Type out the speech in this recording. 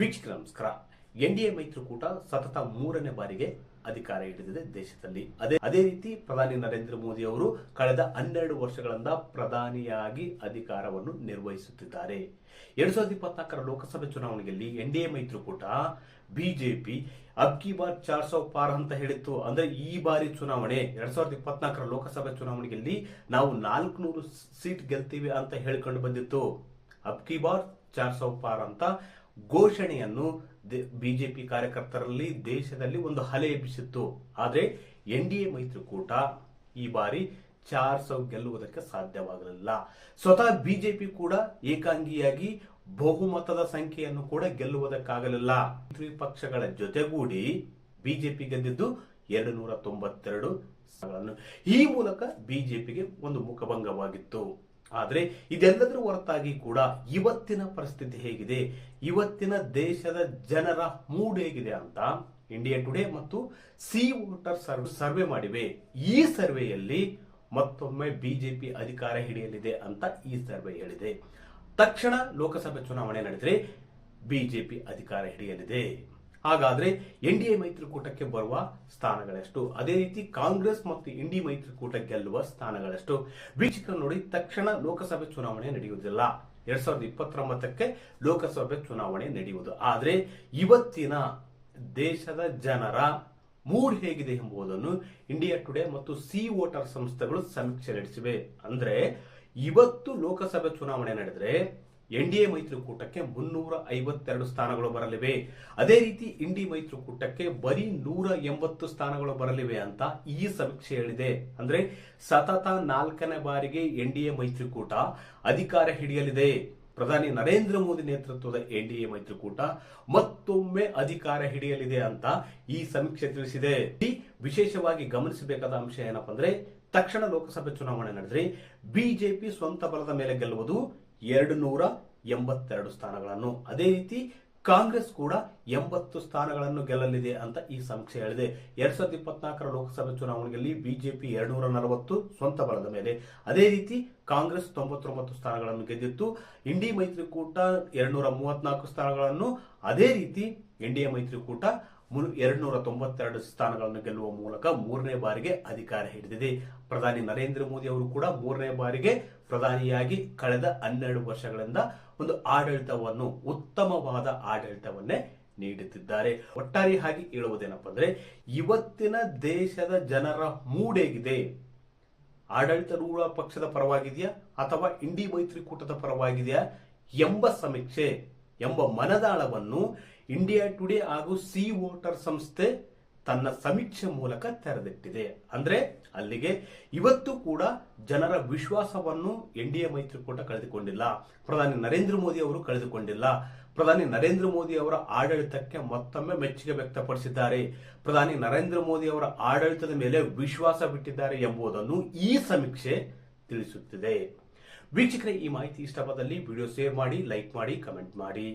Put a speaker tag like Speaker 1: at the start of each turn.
Speaker 1: ವೀಕ್ಷಕರ ನಮಸ್ಕಾರ. ಎನ್ಡಿಎ ಮೈತ್ರಿಕೂಟ ಸತತ 3ನೇ ಬಾರಿಗೆ ಅಧಿಕಾರ ಹಿಡಿದಿದೆ ದೇಶದಲ್ಲಿ. ಅದೇ ರೀತಿ ಪ್ರಧಾನಿ ನರೇಂದ್ರ ಮೋದಿ ಅವರು ಕಳೆದ 12 ವರ್ಷಗಳಿಂದ ಪ್ರಧಾನಿಯಾಗಿ ಅಧಿಕಾರವನ್ನು ನಿರ್ವಹಿಸುತ್ತಿದ್ದಾರೆ. 2024ರ ಲೋಕಸಭೆ ಚುನಾವಣೆಯಲ್ಲಿ ಎನ್ಡಿಎ ಮೈತ್ರಿಕೂಟ ಬಿಜೆಪಿ ಅಬ್ಕಿ ಬಾರ್ 400 ಪಾರ್ ಅಂತ ಹೇಳಿತ್ತು. ಅಂದ್ರೆ ಈ ಬಾರಿ ಚುನಾವಣೆ 2024ರ ಲೋಕಸಭೆ ಚುನಾವಣೆಯಲ್ಲಿ ನಾವು 400 ಸೀಟ್ ಗೆಲ್ತೀವಿ ಅಂತ ಹೇಳಿಕೊಂಡು ಬಂದಿತ್ತು. ಅಬ್ಕಿ ಬಾರ್ 400 ಪಾರ್ ಅಂತ ಘೋಷಣೆಯನ್ನು ಬಿಜೆಪಿ ಕಾರ್ಯಕರ್ತರಲ್ಲಿ ದೇಶದಲ್ಲಿ ಒಂದು ಅಲೆ ಎಬ್ಬಿಸಿತ್ತು. ಆದರೆ ಎನ್ಡಿಎ ಮೈತ್ರಿಕೂಟ ಈ ಬಾರಿ 400 ಗೆಲ್ಲುವುದಕ್ಕೆ ಸಾಧ್ಯವಾಗಲಿಲ್ಲ. ಸ್ವತಃ ಬಿಜೆಪಿ ಕೂಡ ಏಕಾಂಗಿಯಾಗಿ ಬಹುಮತದ ಸಂಖ್ಯೆಯನ್ನು ಕೂಡ ಗೆಲ್ಲುವುದಕ್ಕಾಗಲಿಲ್ಲ. ಪಕ್ಷಗಳ ಜೊತೆಗೂಡಿ ಬಿಜೆಪಿ ಗೆದ್ದಿದ್ದು 292 ಸ್ಥಾನಗಳನ್ನು. ಈ ಮೂಲಕ ಬಿಜೆಪಿಗೆ ಒಂದು ಮುಖಭಂಗವಾಗಿತ್ತು. ಆದರೆ ಇದೆಲ್ಲದರ ಹೊರತಾಗಿ ಕೂಡ ಇವತ್ತಿನ ಪರಿಸ್ಥಿತಿ ಹೇಗಿದೆ, ಇವತ್ತಿನ ದೇಶದ ಜನರ ಮೂಡ್ ಹೇಗಿದೆ ಅಂತ ಇಂಡಿಯಾ ಟುಡೇ ಮತ್ತು ಸಿ ವೋಟರ್ ಸರ್ವೆ ಮಾಡಿವೆ. ಈ ಸರ್ವೆಯಲ್ಲಿ ಮತ್ತೊಮ್ಮೆ ಬಿಜೆಪಿ ಅಧಿಕಾರ ಹಿಡಿಯಲಿದೆ ಅಂತ ಈ ಸರ್ವೆ ಹೇಳಿದೆ. ತಕ್ಷಣ ಲೋಕಸಭೆ ಚುನಾವಣೆ ನಡೆದರೆ ಬಿಜೆಪಿ ಅಧಿಕಾರ ಹಿಡಿಯಲಿದೆ. ಹಾಗಾದ್ರೆ ಎನ್ಡಿಎ ಮೈತ್ರಿಕೂಟಕ್ಕೆ ಬರುವ ಸ್ಥಾನಗಳೆಷ್ಟು, ಅದೇ ರೀತಿ ಕಾಂಗ್ರೆಸ್ ಮತ್ತು ಇಂಡಿ ಮೈತ್ರಿಕೂಟ ಗೆಲ್ಲುವ ಸ್ಥಾನಗಳೆಷ್ಟು? ವೀಕ್ಷಕರು ನೋಡಿ, ತಕ್ಷಣ ಲೋಕಸಭೆ ಚುನಾವಣೆ ನಡೆಯುವುದಿಲ್ಲ. 2029ಕ್ಕೆ ಲೋಕಸಭೆ ಚುನಾವಣೆ ನಡೆಯುವುದು. ಆದ್ರೆ ಇವತ್ತಿನ ದೇಶದ ಜನರ ಮೂಡ್ ಹೇಗಿದೆ ಎಂಬುದನ್ನು ಇಂಡಿಯಾ ಟುಡೇ ಮತ್ತು ಸಿ ವೋಟರ್ ಸಂಸ್ಥೆಗಳು ಸಮೀಕ್ಷೆ ನಡೆಸಿವೆ. ಅಂದ್ರೆ ಇವತ್ತು ಲೋಕಸಭೆ ಚುನಾವಣೆ ನಡೆದರೆ ಎನ್ಡಿಎ ಮೈತ್ರಿಕೂಟಕ್ಕೆ 352 ಸ್ಥಾನಗಳು ಬರಲಿವೆ. ಅದೇ ರೀತಿ ಇಂಡಿ ಮೈತ್ರಿಕೂಟಕ್ಕೆ ಬರೀ 180 ಸ್ಥಾನಗಳು ಬರಲಿವೆ ಅಂತ ಈ ಸಮೀಕ್ಷೆ ಹೇಳಿದೆ. ಅಂದ್ರೆ ಸತತ 4ನೇ ಬಾರಿಗೆ ಎನ್ಡಿಎ ಮೈತ್ರಿಕೂಟ ಅಧಿಕಾರ ಹಿಡಿಯಲಿದೆ. ಪ್ರಧಾನಿ ನರೇಂದ್ರ ಮೋದಿ ನೇತೃತ್ವದ ಎನ್ಡಿಎ ಮೈತ್ರಿಕೂಟ ಮತ್ತೊಮ್ಮೆ ಅಧಿಕಾರ ಹಿಡಿಯಲಿದೆ ಅಂತ ಈ ಸಮೀಕ್ಷೆ ತಿಳಿಸಿದೆ. ವಿಶೇಷವಾಗಿ ಗಮನಿಸಬೇಕಾದ ಅಂಶ ಏನಪ್ಪಾ ಅಂದ್ರೆ, ತಕ್ಷಣ ಲೋಕಸಭೆ ಚುನಾವಣೆ ನಡೆದರೆ ಬಿಜೆಪಿ ಸ್ವಂತ ಬಲದ ಮೇಲೆ ಗೆಲ್ಲುವುದು 282 ಸ್ಥಾನಗಳನ್ನು. ಅದೇ ರೀತಿ ಕಾಂಗ್ರೆಸ್ ಕೂಡ 80 ಸ್ಥಾನಗಳನ್ನು ಗೆಲ್ಲಲಿದೆ ಅಂತ ಈ ಸಮೀಕ್ಷೆ ಹೇಳಿದೆ. 2024ರ ಲೋಕಸಭೆ ಚುನಾವಣೆಯಲ್ಲಿ ಬಿಜೆಪಿ 240 ಸ್ವಂತ ಬಲದ ಮೇಲೆ, ಅದೇ ರೀತಿ ಕಾಂಗ್ರೆಸ್ 99 ಸ್ಥಾನಗಳನ್ನು ಗೆದ್ದಿತ್ತು. ಇಂಡಿ ಮೈತ್ರಿಕೂಟ 234 ಸ್ಥಾನಗಳನ್ನು, ಅದೇ ರೀತಿ ಎನ್ಡಿಎ ಮೈತ್ರಿಕೂಟ 292 ಸ್ಥಾನಗಳನ್ನು ಗೆಲ್ಲುವ ಮೂಲಕ 3ನೇ ಬಾರಿಗೆ ಅಧಿಕಾರ ಹಿಡಿದಿದೆ. ಪ್ರಧಾನಿ ನರೇಂದ್ರ ಮೋದಿ ಅವರು ಕೂಡ 3ನೇ ಬಾರಿಗೆ ಪ್ರಧಾನಿಯಾಗಿ ಕಳೆದ 12 ವರ್ಷಗಳಿಂದ ಒಂದು ಆಡಳಿತವನ್ನು, ಉತ್ತಮವಾದ ಆಡಳಿತವನ್ನೇ ನೀಡುತ್ತಿದ್ದಾರೆ. ಒಟ್ಟಾರೆಯಾಗಿ ಹೇಳುವುದೇನಪ್ಪ ಅಂದ್ರೆ, ಇವತ್ತಿನ ದೇಶದ ಜನರ ಮೂಡ್ ಹೇಗಿದೆ, ಆಡಳಿತಾರೂಢ ಪಕ್ಷದ ಪರವಾಗಿದೆಯಾ ಅಥವಾ ಇಂಡಿ ಮೈತ್ರಿಕೂಟದ ಪರವಾಗಿದೆಯಾ ಎಂಬ ಸಮೀಕ್ಷೆ, ಎಂಬ ಮನದಾಳವನ್ನು ಇಂಡಿಯಾ ಟುಡೇ ಹಾಗೂ ಸಿ ವೋಟರ್ ಸಂಸ್ಥೆ ತನ್ನ ಸಮೀಕ್ಷೆ ಮೂಲಕ ತೆರೆದಿಟ್ಟಿದೆ. ಅಂದ್ರೆ ಅಲ್ಲಿಗೆ ಇವತ್ತು ಕೂಡ ಜನರ ವಿಶ್ವಾಸವನ್ನು ಎನ್ಡಿಎ ಮೈತ್ರಿಕೂಟ ಕಳೆದುಕೊಂಡಿಲ್ಲ, ಪ್ರಧಾನಿ ನರೇಂದ್ರ ಮೋದಿ ಅವರು ಕಳೆದುಕೊಂಡಿಲ್ಲ. ಪ್ರಧಾನಿ ನರೇಂದ್ರ ಮೋದಿ ಅವರ ಆಡಳಿತಕ್ಕೆ ಮತ್ತೊಮ್ಮೆ ಮೆಚ್ಚುಗೆ ವ್ಯಕ್ತಪಡಿಸಿದ್ದಾರೆ. ಪ್ರಧಾನಿ ನರೇಂದ್ರ ಮೋದಿ ಅವರ ಆಡಳಿತದ ಮೇಲೆ ವಿಶ್ವಾಸ ಬಿಟ್ಟಿದ್ದಾರೆ ಎಂಬುದನ್ನು ಈ ಸಮೀಕ್ಷೆ ತಿಳಿಸುತ್ತಿದೆ. ವೀಕ್ಷಕರೇ, ಈ ಮಾಹಿತಿ ಇಷ್ಟವಾದಲ್ಲಿ ವಿಡಿಯೋ ಶೇರ್ ಮಾಡಿ, ಲೈಕ್ ಮಾಡಿ, ಕಮೆಂಟ್ ಮಾಡಿ.